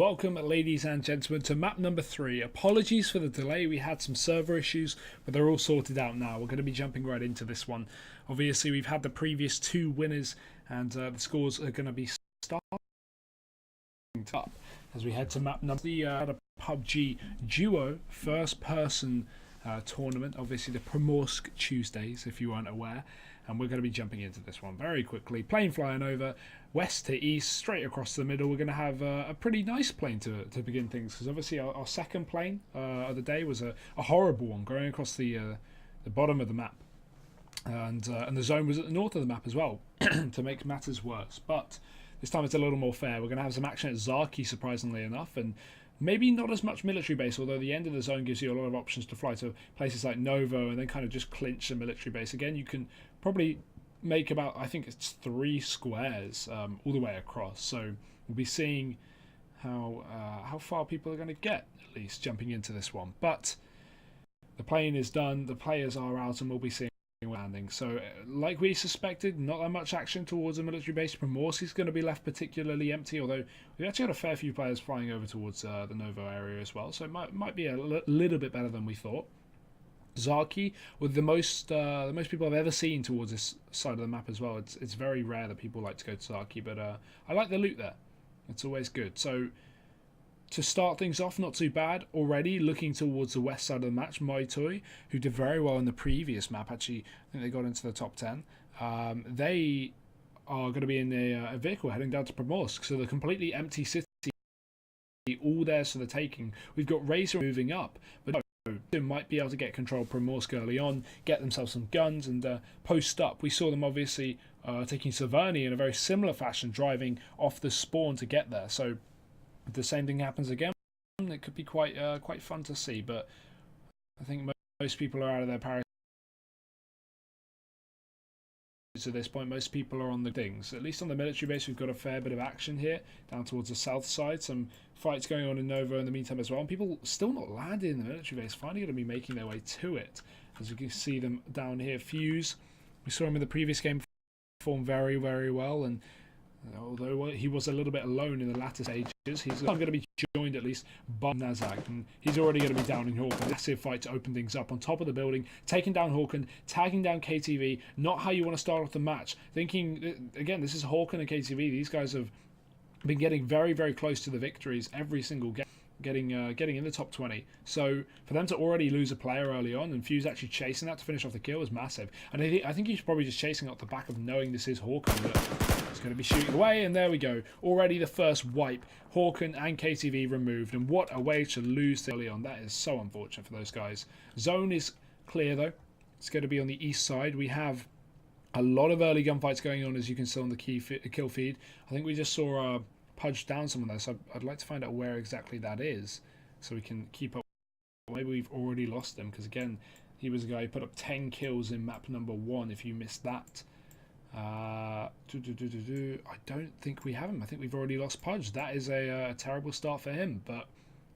welcome ladies and gentlemen to map number 3. Apologies for the delay, we had some server issues, but they're all sorted out now. We're going to be jumping right into this one. Obviously we've had the previous 2 winners and the scores are going to be starting up as we head to map number 3. The PUBG duo first person tournament, obviously the Primorsk Tuesdays if you weren't aware, and we're going to be jumping into this one very quickly. Plane flying over west to east, straight across the middle. We're going to have a pretty nice plane to begin things, because obviously our second plane of the day was a horrible one going across the bottom of the map, and the zone was at the north of the map as well to make matters worse. But this time it's a little more fair. We're going to have some action at Zaki, surprisingly enough, and maybe not as much military base, although the end of the zone gives you a lot of options to fly to places like Novo and then kind of just clinch the military base. Again, you can probably make about, I think it's 3 squares all the way across. So we'll be seeing how far people are going to get, at least, jumping into this one. But the plane is done, the players are out, and we'll be seeing landing. So like we suspected, not that much action towards a military base. Primorsk is going to be left particularly empty, although we've actually had a fair few players flying over towards the Novo area as well, so it might be a little bit better than we thought. Zaki, with the most people I've ever seen towards this side of the map as well. It's very rare that people like to go to Zaki, but I like the loot there. It's always good. So to start things off, not too bad already. Looking towards the west side of the match, Maitoi, who did very well in the previous map, actually, I think they got into the top 10. They are going to be in a vehicle heading down to Primorsk, so the completely empty city, all theirs for the taking. We've got Razor moving up, but they might be able to get control of Primorsk early on, get themselves some guns, and post up. We saw them obviously taking Severny in a very similar fashion, driving off the spawn to get there. So if the same thing happens again, it could be quite fun to see. But I think most people are out of their parachutes at this point. Most people are on the things. At least on the military base, we've got a fair bit of action here down towards the south side. Some fights going on in Novo in the meantime as well, and people still not landing in the military base, finally going to be making their way to it. As you can see them down here. Fuse, we saw him in the previous game, perform very well, and although he was a little bit alone in the latter stages, he's going to be joined at least by Nazak, and he's already going to be down in Hawken. Massive fight to open things up on top of the building, taking down Hawken, tagging down KTV. Not how you want to start off the match. Thinking, again, this is Hawken and KTV. These guys have been getting very close to the victories every single game, getting in the top 20. So for them to already lose a player early on, and Fuse actually chasing that to finish off the kill, is massive. And I think he's probably just chasing off the back of knowing this is Hawken, that he's going to be shooting away, and there we go. Already the first wipe. Hawken and KTV removed, and what a way to lose early on. That is so unfortunate for those guys. Zone is clear though. It's going to be on the east side. We have a lot of early gunfights going on, as you can see on the kill feed. I think we just saw Pudge down someone there, so I'd like to find out where exactly that is, so we can keep up. Maybe we've already lost them, because again, he was a guy who put up 10 kills in map number 1, if you missed that. I don't think we have him. I think we've already lost Pudge. That is a terrible start for him, but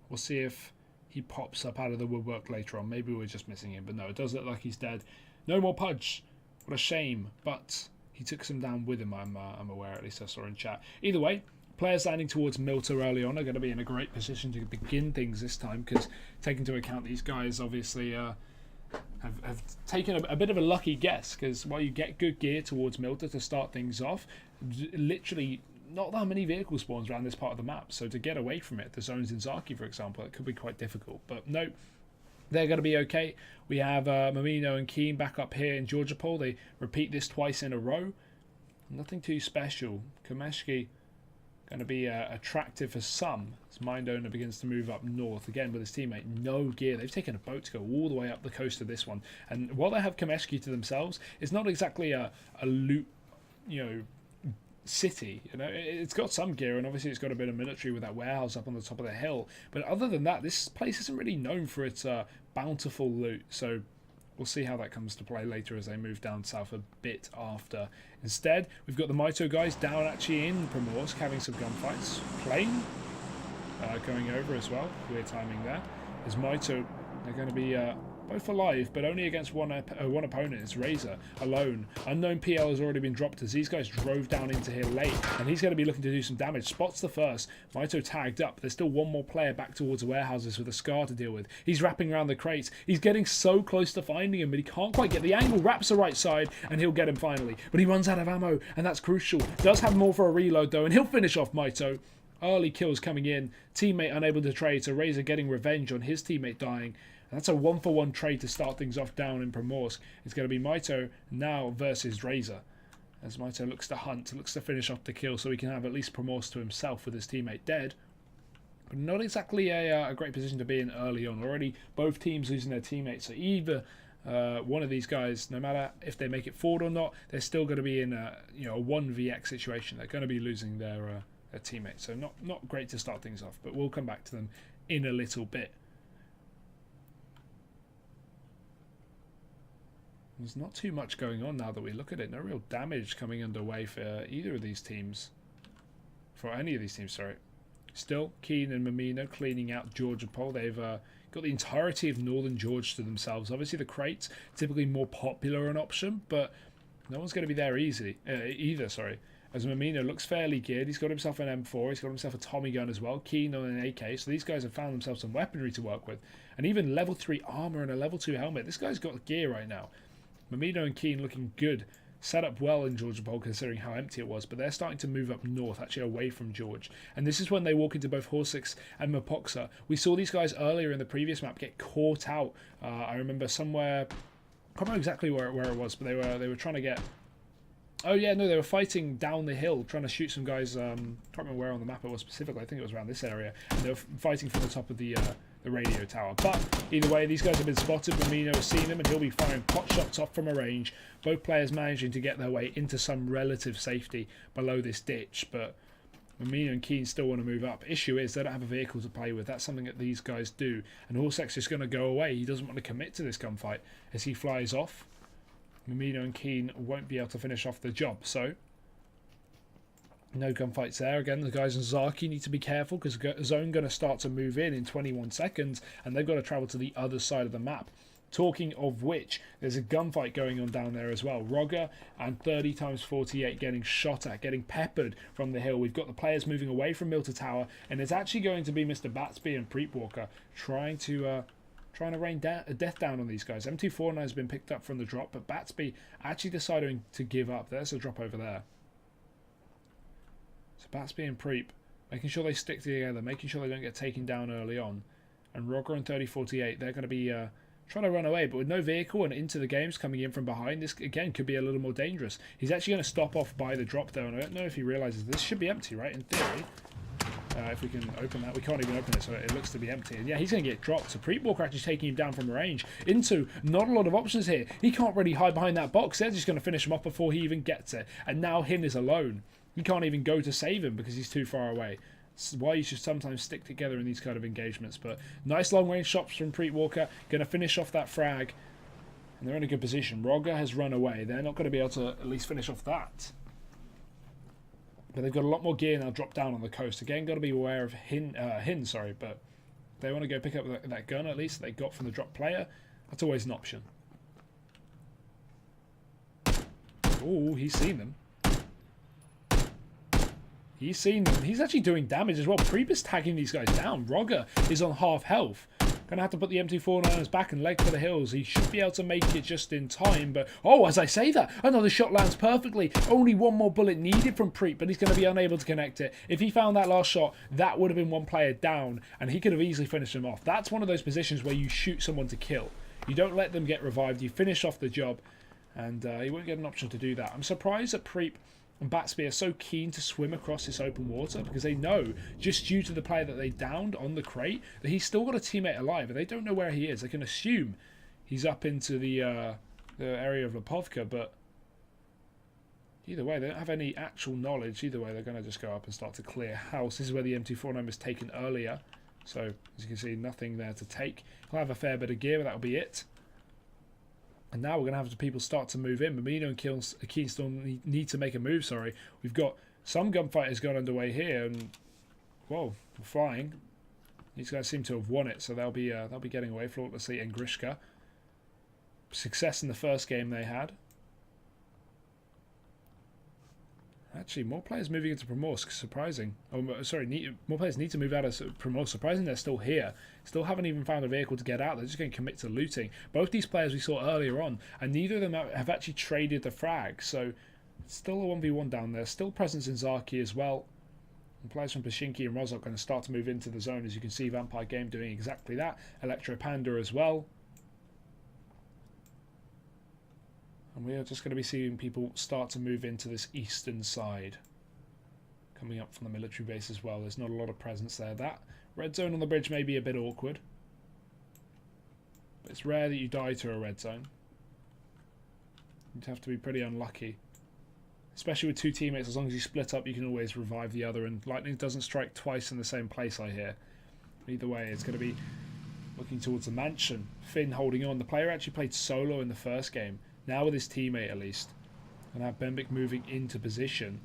we'll see if he pops up out of the woodwork later on. Maybe we're just missing him, but no, it does look like he's dead. No more Pudge. What a shame, but he took some down with him, I'm aware, at least I saw in chat. Either way, players landing towards Milta early on are going to be in a great position to begin things this time, because taking into account these guys obviously have taken a bit of a lucky guess, because while you get good gear towards Milta to start things off, literally not that many vehicle spawns around this part of the map, so to get away from it, the zones in Zaki for example, it could be quite difficult. But no, they're going to be okay. We have Mamino and Keen back up here in Georgiapol. They repeat this twice in a row. Nothing too special. Kameshki going to be attractive for some as Mind Owner begins to move up north again with his teammate. No gear. They've taken a boat to go all the way up the coast of this one, and while they have Kameshki to themselves, it's not exactly a loot, city. It's got some gear, and obviously it's got a bit of military with that warehouse up on the top of the hill, but other than that, this place isn't really known for its bountiful loot. So we'll see how that comes to play later as they move down south a bit after. Instead, we've got the Maito guys down actually in Primorsk having some gunfights. Plane going over as well. Weird timing there. As Maito, they're going to be both alive, but only against one opponent. It's Razor alone. Unknown PL has already been dropped as these guys drove down into here late, and he's going to be looking to do some damage. Spots the first. Maito tagged up. There's still one more player back towards the warehouses with a Scar to deal with. He's wrapping around the crates. He's getting so close to finding him, but he can't quite get the angle. Wraps the right side, and he'll get him finally. But he runs out of ammo, and that's crucial. Does have more for a reload, though, and he'll finish off Maito. Early kills coming in. Teammate unable to trade, so Razor getting revenge on his teammate dying. And that's a 1-for-1 trade to start things off down in Primorsk. It's going to be Maito now versus Razor. As Maito looks to hunt, looks to finish off the kill so he can have at least Primorsk to himself with his teammate dead. But not exactly a great position to be in early on. Already both teams losing their teammates. So either one of these guys, no matter if they make it forward or not, they're still going to be in a 1vx situation. They're going to be losing their teammates. So not great to start things off, but we'll come back to them in a little bit. There's not too much going on now that we look at it. No real damage coming underway for either of these teams. For any of these teams, sorry. Still, Keen and Mamino cleaning out Georgia Pole. They've got the entirety of Northern Georgia to themselves. Obviously, the crates typically more popular an option, but no one's going to be there either. Sorry. As Mamino looks fairly geared, he's got himself an M4, he's got himself a Tommy gun as well, Keen on an AK, so these guys have found themselves some weaponry to work with. And even level 3 armor and a level 2 helmet. This guy's got gear right now. Mamino and Keen looking good. Set up well in Georgia Pole considering how empty it was, but they're starting to move up north, actually away from George. And this is when they walk into both Horsix and Mapoxa. We saw these guys earlier in the previous map get caught out. I remember somewhere, I can't remember exactly where it was, but they were trying to get... Oh yeah, no, they were fighting down the hill, trying to shoot some guys. Can't remember where on the map it was specifically. I think it was around this area. And they were fighting from the top of the radio tower. But either way, these guys have been spotted. Mamino has seen them, and he'll be firing pot shots off from a range. Both players managing to get their way into some relative safety below this ditch. But Mamino and Keen still want to move up. Issue is they don't have a vehicle to play with. That's something that these guys do. And Horsex is going to go away. He doesn't want to commit to this gunfight as he flies off. Mamino and Keen won't be able to finish off the job, so no gunfights there. Again, the guys in Zaki need to be careful because Zone going to start to move in 21 seconds, and they've got to travel to the other side of the map. Talking of which, there's a gunfight going on down there as well. Rogger and 30x48 getting shot at, getting peppered from the hill. We've got the players moving away from Milter Tower, and it's actually going to be Mr. Batsby and Preepwalker trying to rain death down on these guys. M249 has been picked up from the drop, but Batsby actually deciding to give up. There's a drop over there. So Batsby and Preep making sure they stick together, making sure they don't get taken down early on. And Rogger and 3048, they're going to be trying to run away, but with no vehicle and into the games coming in from behind, this again could be a little more dangerous. He's actually going to stop off by the drop though, and I don't know if he realizes this should be empty, right? In theory. If we can open that. We can't even open it, so it looks to be empty. And yeah, he's going to get dropped. So Preepwalker actually taking him down from range into not a lot of options here. He can't really hide behind that box. They're just going to finish him off before he even gets it. And now Hin is alone. He can't even go to save him because he's too far away. This is why you should sometimes stick together in these kind of engagements. But nice long-range shots from Preepwalker. Going to finish off that frag. And they're in a good position. Rogger has run away. They're not going to be able to at least finish off that. But they've got a lot more gear now dropped down on the coast. Again, got to be aware of Hin, but they want to go pick up that gun at least that they got from the drop player. That's always an option. Oh, he's seen them. He's seen them. He's actually doing damage as well. Preep is tagging these guys down. Rogger is on half health. Going to have to put the M249s back and leg for the hills. He should be able to make it just in time. But, oh, as I say that, another shot lands perfectly. Only one more bullet needed from Preep, but he's going to be unable to connect it. If he found that last shot, that would have been one player down, and he could have easily finished him off. That's one of those positions where you shoot someone to kill. You don't let them get revived. You finish off the job, and he won't get an option to do that. I'm surprised that Preep and Batsby are so keen to swim across this open water because they know, just due to the player that they downed on the crate, that he's still got a teammate alive, and they don't know where he is. They can assume he's up into the area of Lipovka, but either way, they don't have any actual knowledge. Either way, they're going to just go up and start to clear house. This is where the M249 was taken earlier, so as you can see, nothing there to take. He'll have a fair bit of gear, but that'll be it. And now we're going to have the people start to move in. Mamino and Keen still need to make a move, sorry. We've got some gunfighters going underway here, and, whoa, we're flying. These guys seem to have won it, so they'll be getting away flawlessly. And Grishka success in the first game they had. Actually, more players moving into Primorsk, surprising. Oh, sorry, more players need to move out of Primorsk. Surprising they're still here. Still haven't even found a vehicle to get out. They're just going to commit to looting. Both these players we saw earlier on, and neither of them have actually traded the frag. So, still a 1v1 down there. Still presence in Zaki as well. And players from Pashinki and Rozok are going to start to move into the zone. As you can see, Vampire Game doing exactly that. Electro Panda as well. And we are just going to be seeing people start to move into this eastern side. Coming up from the military base as well. There's not a lot of presence there. That red zone on the bridge may be a bit awkward. But it's rare that you die to a red zone. You'd have to be pretty unlucky. Especially with two teammates, as long as you split up, you can always revive the other. And lightning doesn't strike twice in the same place, I hear. Either way, it's going to be looking towards the mansion. Finn holding on. The player actually played solo in the first game. Now with his teammate at least. And have Bembik moving into position.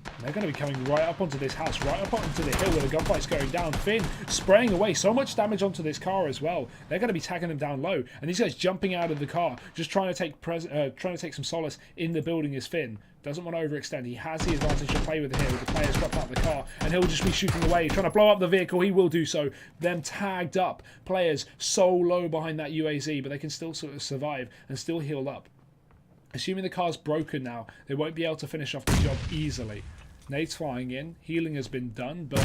And they're going to be coming right up onto this house, right up onto the hill where the gunfight's going down. Finn spraying away so much damage onto this car as well. They're going to be tagging him down low. And these guys jumping out of the car, just trying to take some solace in the building as Finn. Doesn't want to overextend. He has the advantage to play with it here with the players dropped out of the car. And he'll just be shooting away, trying to blow up the vehicle. He will do so. Them tagged up players so low behind that UAZ, but they can still sort of survive and still heal up. Assuming the car's broken now, they won't be able to finish off the job easily. Nade's flying in. Healing has been done, but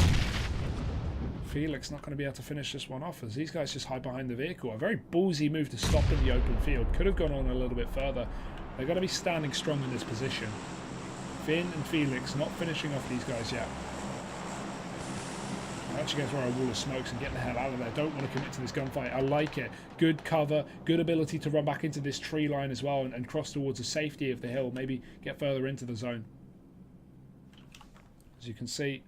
Felix not going to be able to finish this one off as these guys just hide behind the vehicle. A very ballsy move to stop in the open field. Could have gone on a little bit further. They're going to be standing strong in this position. Finn and Felix not finishing off these guys yet. I'm actually going to throw a wall of smokes and get the hell out of there. Don't want to commit to this gunfight. I like it. Good cover, good ability to run back into this tree line as well and cross towards the safety of the hill. Maybe get further into the zone. As you can see,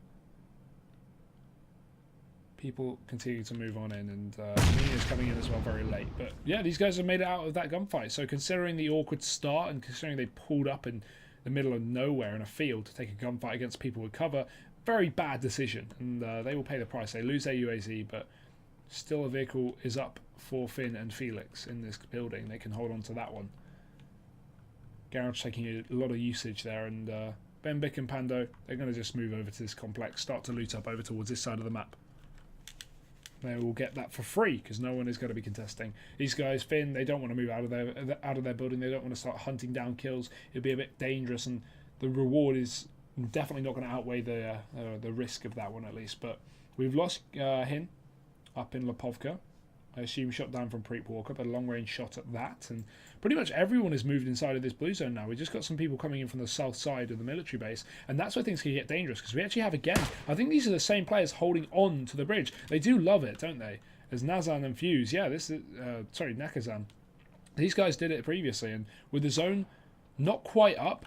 people continue to move on in, and Nina's coming in as well very late. But yeah, these guys have made it out of that gunfight. So considering the awkward start and considering they pulled up in the middle of nowhere in a field to take a gunfight against people with cover, very bad decision, and they will pay the price. They lose their UAZ, but still a vehicle is up for Finn and Felix in this building. They can hold on to that one. Garage taking a lot of usage there, and Bembik and Pando, they're going to just move over to this complex, start to loot up over towards this side of the map. They will get that for free because no one is going to be contesting. These guys, Finn, they don't want to move out of their building. They don't want to start hunting down kills. It'd be a bit dangerous, and the reward is definitely not going to outweigh the risk of that one at least. But we've lost Hin up in Lepovka. I assume shot down from Preet Walker, but a long-range shot at that. And pretty much everyone has moved inside of this blue zone now. We just got some people coming in from the south side of the military base, and that's where things can get dangerous, because we actually have, again, I think these are the same players holding on to the bridge. They do love it, don't they? As Nazan and Fuse. Yeah, this is... sorry, Nakazan. These guys did it previously, and with the zone not quite up,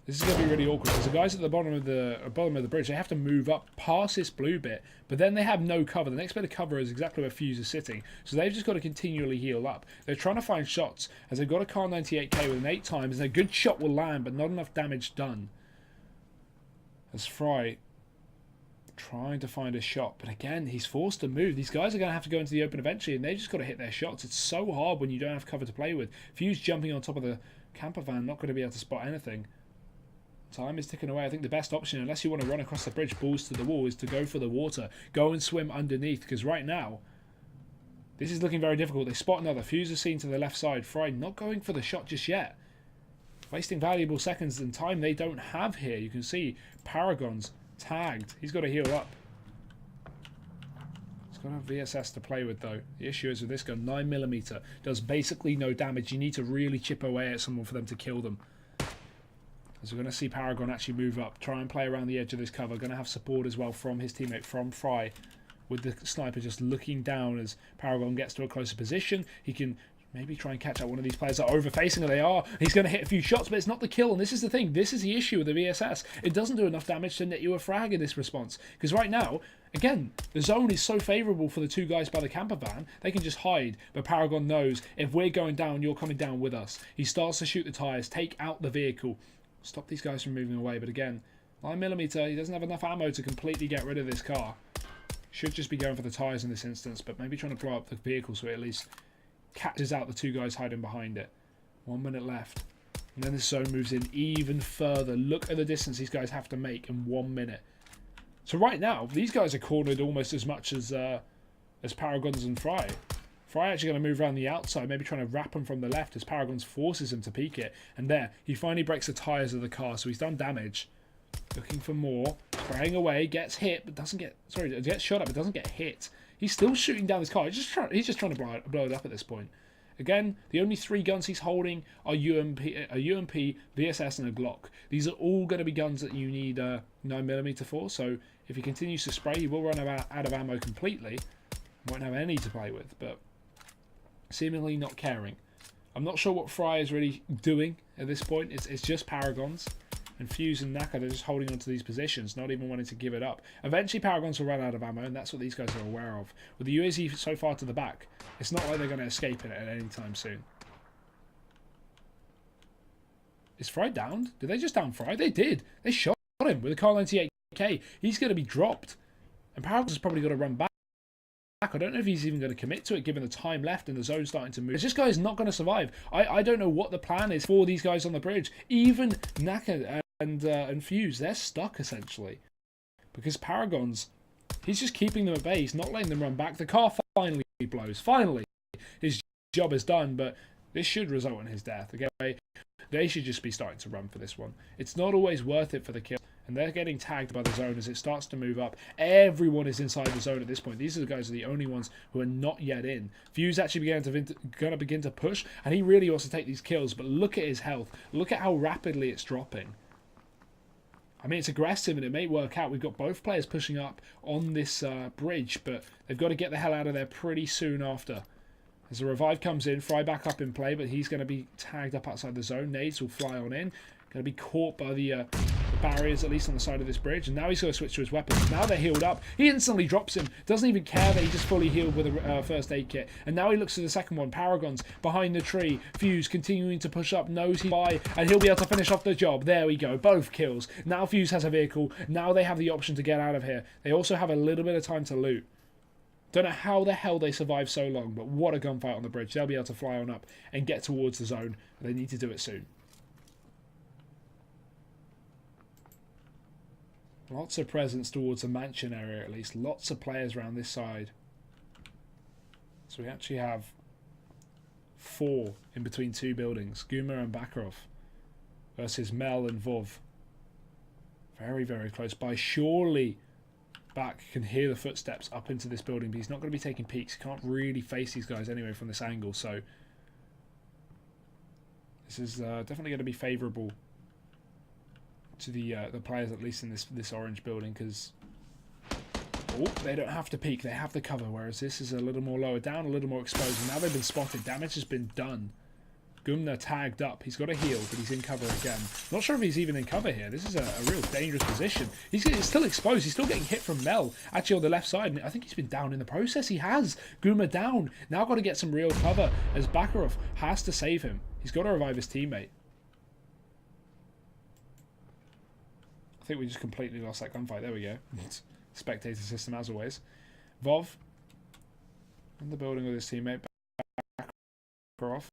this is going to be really awkward because the guys at the bottom of the bridge, they have to move up past this blue bit, but then they have no cover. The next bit of cover is exactly where Fuse is sitting, so they've just got to continually heal up. They're trying to find shots as they've got a Kar 98K with an 8 times, and a good shot will land, but not enough damage done. As Fry trying to find a shot, but again, he's forced to move. These guys are going to have to go into the open eventually, and they've just got to hit their shots. It's so hard when you don't have cover to play with. Fuse jumping on top of the camper van, not going to be able to spot anything. Time is ticking away. I think the best option, unless you want to run across the bridge balls to the wall, is to go for the water. Go and swim underneath, because right now, this is looking very difficult. They spot another. Fuse is seen to the left side. Fry not going for the shot just yet. Wasting valuable seconds and time they don't have here. You can see Paragon's tagged. He's got to heal up. He's got a VSS to play with, though. The issue is with this gun, 9mm. Does basically no damage. You need to really chip away at someone for them to kill them. As we're going to see Paragon actually move up, try and play around the edge of this cover. Going to have support as well from his teammate, from Fry, with the sniper just looking down as Paragon gets to a closer position. He can maybe try and catch out one of these players that are over-facing, and they are. He's going to hit a few shots, but it's not the kill, and this is the thing. This is the issue with the VSS. It doesn't do enough damage to net you a frag in this response. Because right now, again, the zone is so favourable for the two guys by the camper van, they can just hide. But Paragon knows, if we're going down, you're coming down with us. He starts to shoot the tyres, take out the vehicle. Stop these guys from moving away, but again, 9mm, he doesn't have enough ammo to completely get rid of this car. Should just be going for the tyres in this instance, but maybe trying to blow up the vehicle so it at least catches out the two guys hiding behind it. 1 minute left. And then the zone moves in even further. Look at the distance these guys have to make in 1 minute. So right now, these guys are cornered almost as much as Paragons and Fry. Fry actually going to move around the outside, maybe trying to wrap him from the left as Paragons forces him to peek it. And there, he finally breaks the tyres of the car, so he's done damage. Looking for more. Spraying away, gets hit, but doesn't get... Sorry, gets shot at, but doesn't get hit. He's still shooting down this car. He's just trying to blow it up at this point. Again, the only 3 guns he's holding are a UMP, VSS, and a Glock. These are all going to be guns that you need 9mm for, so if he continues to spray, he will run out of ammo completely. Won't have any to play with, but seemingly not caring. I'm not sure what Fry is really doing at this point. It's just Paragons. And Fuse and Naka, they're just holding on to these positions, not even wanting to give it up. Eventually, Paragons will run out of ammo, and that's what these guys are aware of. With the UAZ so far to the back, it's not like they're going to escape it at any time soon. Is Fry downed? Did they just down Fry? They did. They shot him with a Kar 98K. He's going to be dropped. And Paragons has probably got to run back. I don't know if he's even going to commit to it given the time left and the zone starting to move. This guy is not going to survive. I don't know what the plan is for these guys on the bridge. Even Naka and Fuse, they're stuck essentially. Because Paragons, he's just keeping them at bay. He's not letting them run back. The car finally blows. Finally, his job is done, but this should result in his death. Okay, they should just be starting to run for this one. It's not always worth it for the kill. And they're getting tagged by the zone as it starts to move up. Everyone is inside the zone at this point. These are the guys who are the only ones who are not yet in. Fuse actually going to begin to push, and he really wants to take these kills, but look at his health. Look at how rapidly it's dropping. I mean, it's aggressive and it may work out. We've got both players pushing up on this bridge, but they've got to get the hell out of there pretty soon after. As the revive comes in, Fry back up in play, but he's going to be tagged up outside the zone. Nades will fly on in. Going to be caught by the barriers, at least on the side of this bridge. And now he's going to switch to his weapons. Now they're healed up. He instantly drops him. Doesn't even care that he just fully healed with a first aid kit. And now he looks to the second one. Paragons behind the tree. Fuse continuing to push up. Knows he's by. And he'll be able to finish off the job. There we go. Both kills. Now Fuse has a vehicle. Now they have the option to get out of here. They also have a little bit of time to loot. Don't know how the hell they survived so long. But what a gunfight on the bridge. They'll be able to fly on up and get towards the zone. They need to do it soon. Lots of presence towards the mansion area, at least. Lots of players around this side. So we actually have 4 in between 2 buildings. Guma and Bakarov versus Mel and Vov. Very, very close by. Surely Bak can hear the footsteps up into this building, but he's not going to be taking peeks. He can't really face these guys anyway from this angle, so this is definitely going to be favourable to the players, at least in this orange building, because they don't have to peek, they have the cover, whereas this is a little more lower down, a little more exposed. And now they've been spotted, damage has been done. Gumna tagged up, he's got a heal, but he's in cover again. Not sure if he's even in cover here. This is a real dangerous position. He's still exposed, he's still getting hit from Mel, actually on the left side, and I think he's been down in the process. He has. Guma down, now got to get some real cover as Bakarov has to save him. He's got to revive his teammate. I think we just completely lost that gunfight. There we go. Spectator system as always. Vov in the building with his teammate. Bakarov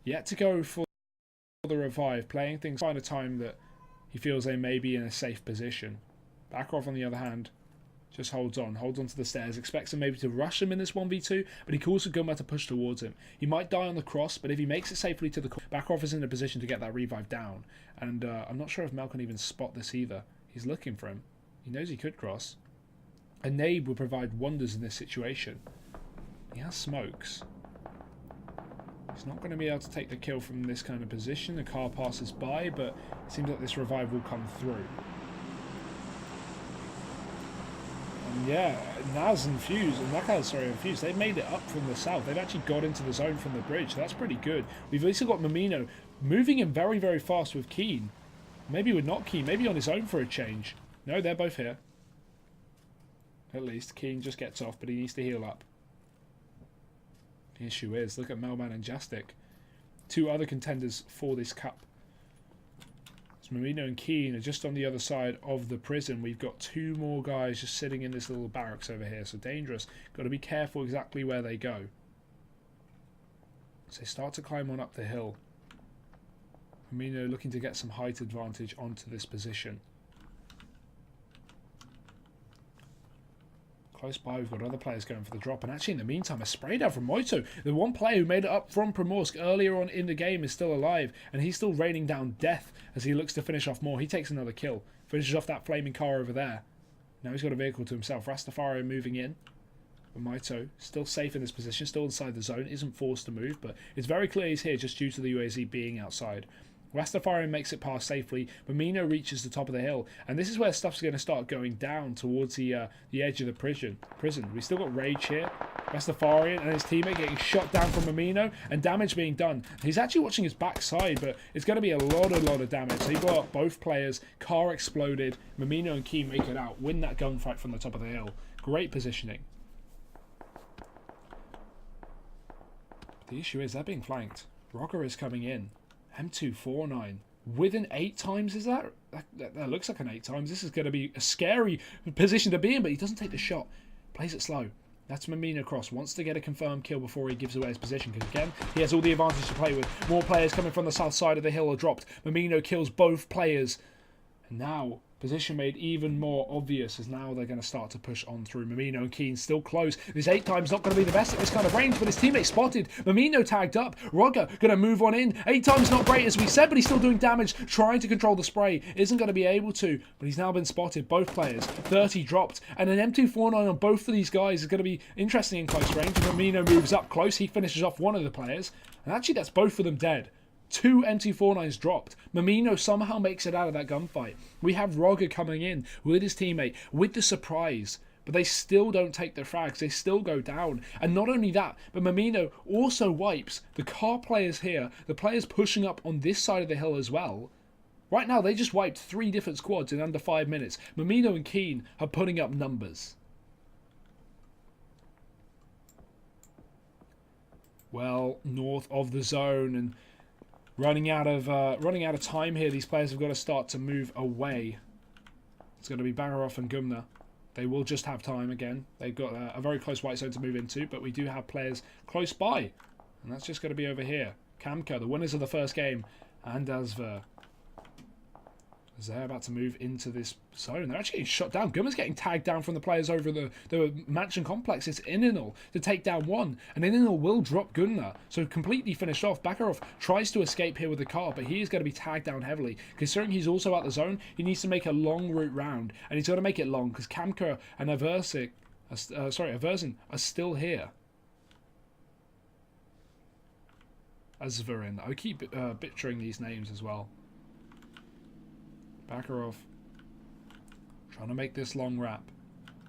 yet to go for the revive, playing things find a time that he feels they may be in a safe position. Bakarov on the other hand just holds on to the stairs, expects him maybe to rush him in this 1v2, but he calls for Guma to push towards him. He might die on the cross, but if he makes it safely to the corner, Bakarov is in a position to get that revive down. And I'm not sure if Mel can even spot this either. He's looking for him. He knows he could cross. A nade will provide wonders in this situation. He has smokes. He's not going to be able to take the kill from this kind of position. The car passes by, but it seems like this revive will come through. And yeah, Naz and Fuse, and Fuse, they've made it up from the south. They've actually got into the zone from the bridge. So that's pretty good. We've also got Mamino moving in very, very fast with Keen. Maybe with not Keen, maybe on his own for a change. No, they're both here. At least Keen just gets off, but he needs to heal up. The issue is, look at Melman and Jastic. 2 other contenders for this cup. So Marino and Keen are just on the other side of the prison. We've got 2 more guys just sitting in this little barracks over here. So dangerous. Got to be careful exactly where they go. So they start to climb on up the hill. Mamino looking to get some height advantage onto this position. Close by, we've got other players going for the drop. And actually, in the meantime, a spray down from Moito. The one player who made it up from Primorsk earlier on in the game is still alive. And he's still raining down death as he looks to finish off more. He takes another kill. Finishes off that flaming car over there. Now he's got a vehicle to himself. Rastafari moving in. But Moito still safe in this position. Still inside the zone. Isn't forced to move. But it's very clear he's here just due to the UAZ being outside. Rastafarian makes it past safely. Mamino reaches the top of the hill, and this is where stuff's going to start going down towards the edge of the prison. We still got Rage here. Rastafarian and his teammate getting shot down from Mamino, and damage being done. He's actually watching his backside, but it's going to be a lot of damage. So you got both players. Car exploded. Mamino and Key make it out. Win that gunfight from the top of the hill. Great positioning. But the issue is they're being flanked. Rocker is coming in. M249 with an 8 times, is that looks like an 8 times. This is going to be a scary position to be in, but he doesn't take the shot. Plays it slow. That's Mamino Cross. Wants to get a confirmed kill before he gives away his position, because again, he has all the advantage to play with. More players coming from the south side of the hill are dropped. Mamino kills both players. And now, position made even more obvious as now they're going to start to push on through. Mamino and Keen still close. This 8 times not going to be the best at this kind of range, but his teammate spotted. Mamino tagged up. Rogger going to move on in. 8 times not great as we said, but he's still doing damage. Trying to control the spray. Isn't going to be able to, but he's now been spotted. Both players. 30 dropped. And an M249 on both of these guys is going to be interesting in close range. Mamino moves up close. He finishes off one of the players. And actually that's both of them dead. 2 M249s dropped. Mamino somehow makes it out of that gunfight. We have Rogger coming in with his teammate, with the surprise. But they still don't take their frags. They still go down. And not only that, but Mamino also wipes the car players here, the players pushing up on this side of the hill as well. Right now, they just wiped 3 different squads in under 5 minutes. Mamino and Keen are putting up numbers. Well, north of the zone, and running out of time here. These players have got to start to move away. It's going to be Bagarov and Gumna. They will just have time again. They've got a very close white zone to move into, but we do have players close by. And that's just going to be over here. Kamka, the winners of the first game, and Asver. As they're about to move into this zone. They're actually getting shot down. Gumma's getting tagged down from the players over the mansion complex. It's Ininal to take down one. And Ininal will drop Gunnar. So completely finished off. Bakarov tries to escape here with the car, but he is going to be tagged down heavily. Considering he's also out the zone, he needs to make a long route round. And he's got to make it long because Kamka and Aversin are still here. Azverin. I keep butchering these names as well. Bakarov trying to make this long wrap.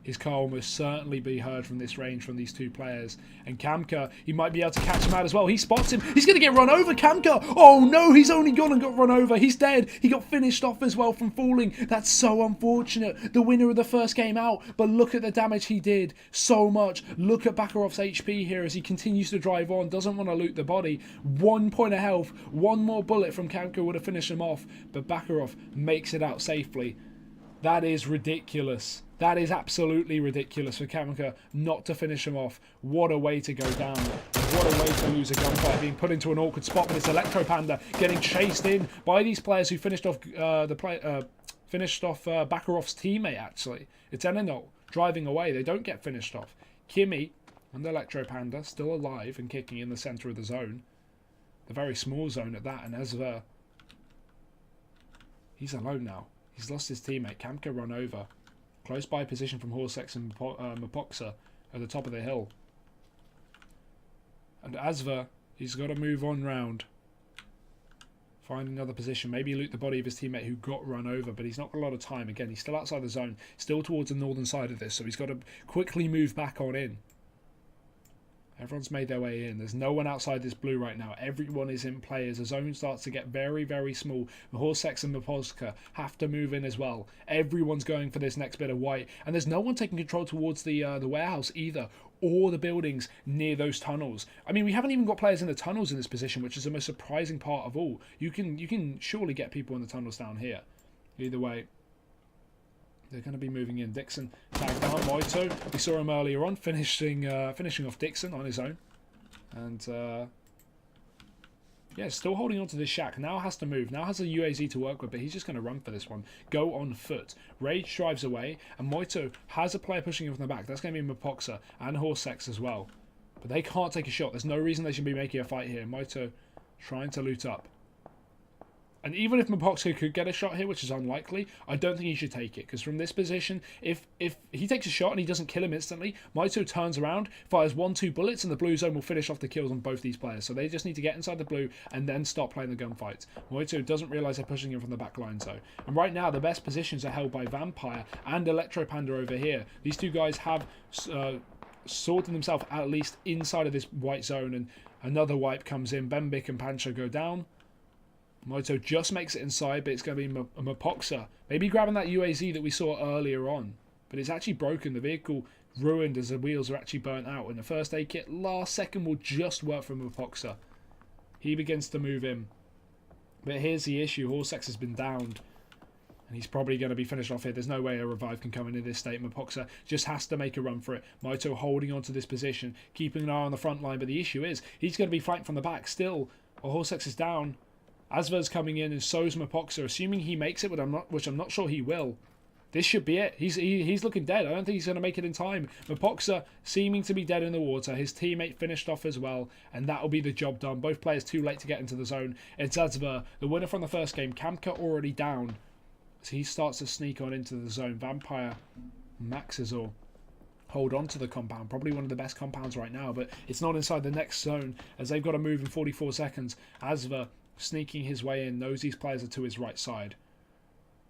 His car will most certainly be heard from this range from these 2 players. And Kamka, he might be able to catch him out as well. He spots him. He's going to get run over, Kamka. Oh no, he's only gone and got run over. He's dead. He got finished off as well from falling. That's so unfortunate. The winner of the first game out. But look at the damage he did. So much. Look at Bakarov's HP here as he continues to drive on. Doesn't want to loot the body. 1 point of health. 1 more bullet from Kamka would have finished him off. But Bakarov makes it out safely. That is ridiculous. That is absolutely ridiculous for Kamka not to finish him off. What a way to go down. What a way to lose a gunfight, being put into an awkward spot. But it's Electro Panda getting chased in by these players who finished off Bakarov's teammate, actually. It's Eninol driving away. They don't get finished off. Kimi and Electro Panda still alive and kicking in the centre of the zone. The very small zone at that. And Ezver, he's alone now. He's lost his teammate. Kamka run over. Close by position from Horsex and Mapoxa at the top of the hill. And Asver, he's got to move on round. Find another position. Maybe loot the body of his teammate who got run over, but he's not got a lot of time. Again, he's still outside the zone. Still towards the northern side of this, so he's got to quickly move back on in. Everyone's made their way in. There's no one outside this blue right now. Everyone is in play as the zone starts to get very, very small. Horsex and Mapolska have to move in as well. Everyone's going for this next bit of white. And there's no one taking control towards the warehouse either, or the buildings near those tunnels. I mean, we haven't even got players in the tunnels in this position, which is the most surprising part of all. You can surely get people in the tunnels down here. Either way, they're going to be moving in. Dixon tagged down. Moito, we saw him earlier on finishing off Dixon on his own. And Yeah, still holding on to this shack. Now has to move. Now has a UAZ to work with, but he's just going to run for this one. Go on foot. Rage drives away, and Moito has a player pushing him from the back. That's going to be Mapoxa and Horsex as well. But they can't take a shot. There's no reason they should be making a fight here. Moito trying to loot up. And even if Mapoxa could get a shot here, which is unlikely, I don't think he should take it. Because from this position, if he takes a shot and he doesn't kill him instantly, Moito turns around, fires 1-2 bullets, and the blue zone will finish off the kills on both these players. So they just need to get inside the blue and then start playing the gunfights. Moito doesn't realise they're pushing him from the back lines though. And right now, the best positions are held by Vampire and Electro Panda over here. These two guys have sorted themselves at least inside of this white zone, and another wipe comes in. Bembik and Pancho go down. Moito just makes it inside, but it's going to be Mapoxa. Maybe grabbing that UAZ that we saw earlier on. But it's actually broken. The vehicle ruined as the wheels are actually burnt out. And the first aid kit, last second, will just work for Mapoxa. He begins to move in. But here's the issue. Horsex has been downed. And he's probably going to be finished off here. There's no way a revive can come into this state. Mapoxa just has to make a run for it. Moito holding on to this position, keeping an eye on the front line. But the issue is, he's going to be flanked from the back still. Well, Horsex is down. Asver's coming in, and so's Mapoxa, assuming he makes it, which I'm not sure he will. This should be it. He's looking dead. I don't think he's going to make it in time. Mapoxa seeming to be dead in the water. His teammate finished off as well, and that'll be the job done. Both players too late to get into the zone. It's Asver, the winner from the first game. Kamka already down. So he starts to sneak on into the zone. Vampire maxes all. Hold on to the compound. Probably one of the best compounds right now, but it's not inside the next zone, as they've got to move in 44 seconds. Asver sneaking his way in, knows these players are to his right side.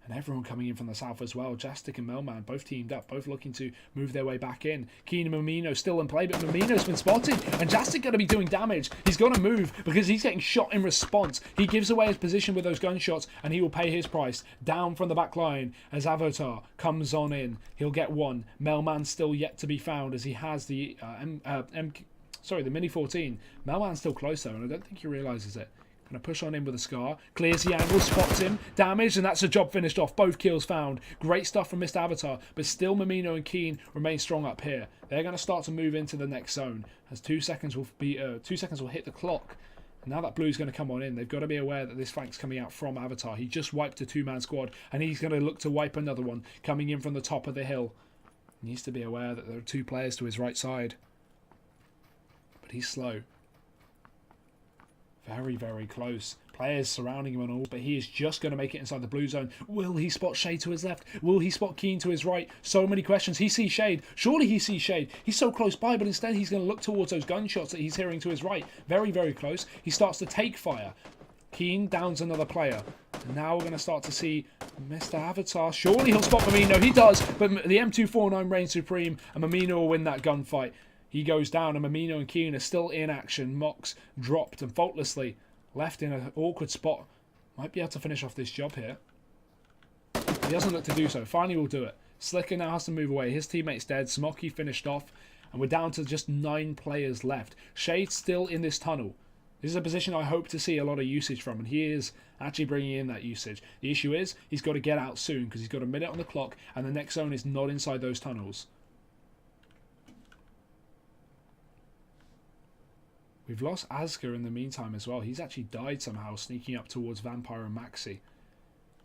And everyone coming in from the south as well. Jastic and Melman both teamed up, both looking to move their way back in. Keen and Mamino still in play, but Mamino's been spotted, and Jastic going to be doing damage. He's got to move because he's getting shot in response. He gives away his position with those gunshots, and he will pay his price. Down from the back line as Avatar comes on in. He'll get one. Melman still yet to be found, as he has the the Mini 14. Melman's still close though, and I don't think he realises it. Going to push on in with a scar. Clears the angle, spots him. Damage, and that's the job finished off. Both kills found. Great stuff from Mr. Avatar, but still Mamino and Keen remain strong up here. They're going to start to move into the next zone, as 2 seconds will hit the clock. And now that blue's going to come on in, they've got to be aware that this flank's coming out from Avatar. He just wiped a 2-man squad, and he's going to look to wipe another one coming in from the top of the hill. He needs to be aware that there are 2 players to his right side. But he's slow. Very, very close. Players surrounding him and all, but he is just going to make it inside the blue zone. Will he spot Shade to his left? Will he spot Keen to his right? So many questions. He sees Shade. Surely he sees Shade. He's so close by, but instead he's going to look towards those gunshots that he's hearing to his right. Very, very close. He starts to take fire. Keen downs another player. And now we're going to start to see Mr. Avatar. Surely he'll spot Mamino. He does, but the M249 reigns supreme, and Mamino will win that gunfight. He goes down, and Mamino and Keen are still in action. Mox dropped and faultlessly left in an awkward spot. Might be able to finish off this job here. He doesn't look to do so. Finally will do it. Slicker now has to move away. His teammate's dead. Smoky finished off. And we're down to just 9 players left. Shade's still in this tunnel. This is a position I hope to see a lot of usage from, and he is actually bringing in that usage. The issue is he's got to get out soon because he's got a minute on the clock, and the next zone is not inside those tunnels. We've lost Asker in the meantime as well. He's actually died somehow, sneaking up towards Vampire and Maxi.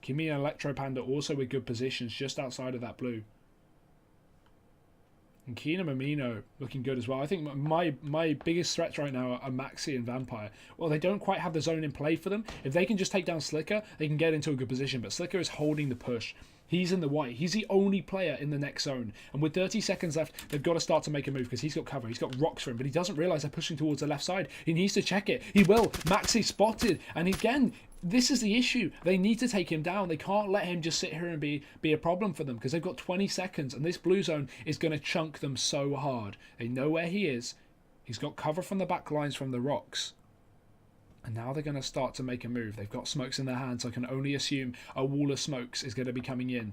Kimi and Electro Panda also with good positions just outside of that blue. And Keen and Mamino looking good as well. I think my biggest threats right now are Maxi and Vampire. Well, they don't quite have the zone in play for them. If they can just take down Slicker, they can get into a good position. But Slicker is holding the push. He's in the white. He's the only player in the next zone. And with 30 seconds left, they've got to start to make a move because he's got cover. He's got rocks for him, but he doesn't realise they're pushing towards the left side. He needs to check it. He will. Maxi spotted. And again, this is the issue. They need to take him down. They can't let him just sit here and be a problem for them because they've got 20 seconds and this blue zone is going to chunk them so hard. They know where he is. He's got cover from the back lines from the rocks. And now they're going to start to make a move. They've got smokes in their hands. So I can only assume a wall of smokes is going to be coming in.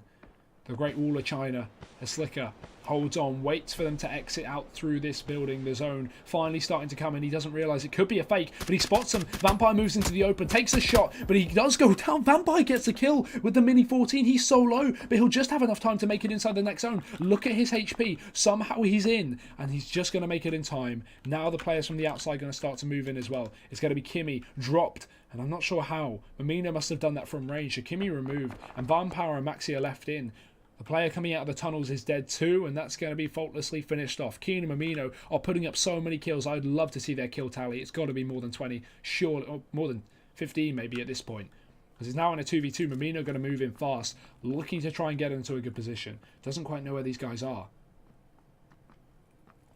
The Great Wall of China, a Slicker Holds on, waits for them to exit out through this building. The zone finally starting to come in. He doesn't realise it could be a fake, but he spots them. Vampire moves into the open, takes a shot, but he does go down. Vampire gets a kill with the Mini 14. He's so low, but he'll just have enough time to make it inside the next zone. Look at his HP. Somehow he's in, and he's just going to make it in time. Now the players from the outside are going to start to move in as well. It's going to be Kimmy dropped, and I'm not sure how. Mamino must have done that from range. So Kimmy removed, and Vampire and Maxi are left in. The player coming out of the tunnels is dead too, and that's going to be faultlessly finished off. Keen and Mamino are putting up so many kills. I'd love to see their kill tally. It's got to be more than 20, sure, or more than 15 maybe at this point. Because he's now in a 2v2. Mamino going to move in fast, looking to try and get into a good position. Doesn't quite know where these guys are.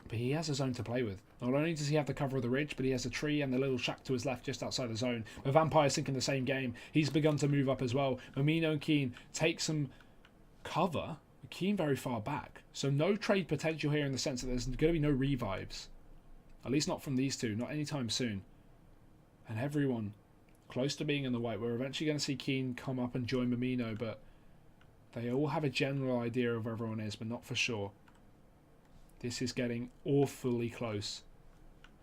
But he has a zone to play with. Not only does he have the cover of the ridge, but he has a tree and the little shack to his left just outside the zone. The Vampire's thinking the same game. He's begun to move up as well. Mamino and Keen take some cover. Keen very far back. So no trade potential here in the sense that there's going to be no revives. At least not from these two. Not anytime soon. And everyone close to being in the white. We're eventually going to see Keen come up and join Mamino, but they all have a general idea of where everyone is, but not for sure. This is getting awfully close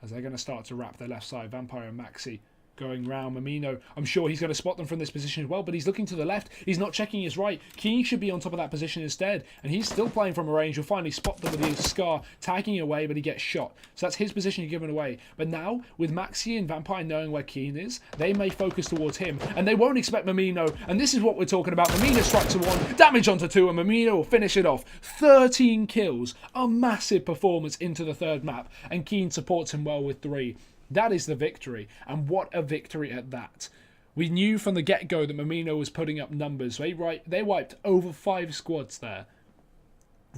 as they're going to start to wrap their left side. Vampire and Maxi going round. Mamino, I'm sure he's going to spot them from this position as well, but he's looking to the left. He's not checking his right. Keen should be on top of that position instead, and he's still playing from a range. You'll finally spot them with his Scar tagging away, but he gets shot. So that's his position given away. But now, with Maxi and Vampire knowing where Keen is, they may focus towards him, and they won't expect Mamino, and this is what we're talking about. Mamino strikes a 1, damage onto 2, and Mamino will finish it off. 13 kills, a massive performance into the third map, and Keen supports him well with 3. That is the victory, and what a victory at that. We knew from the get-go that Mamino was putting up numbers. They wiped over 5 squads there.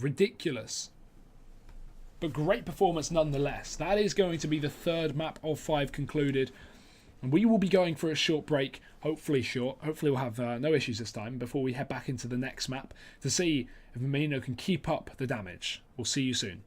Ridiculous. But great performance nonetheless. That is going to be the third map of 5 concluded. And we will be going for a short break, hopefully short. Hopefully we'll have no issues this time before we head back into the next map to see if Mamino can keep up the damage. We'll see you soon.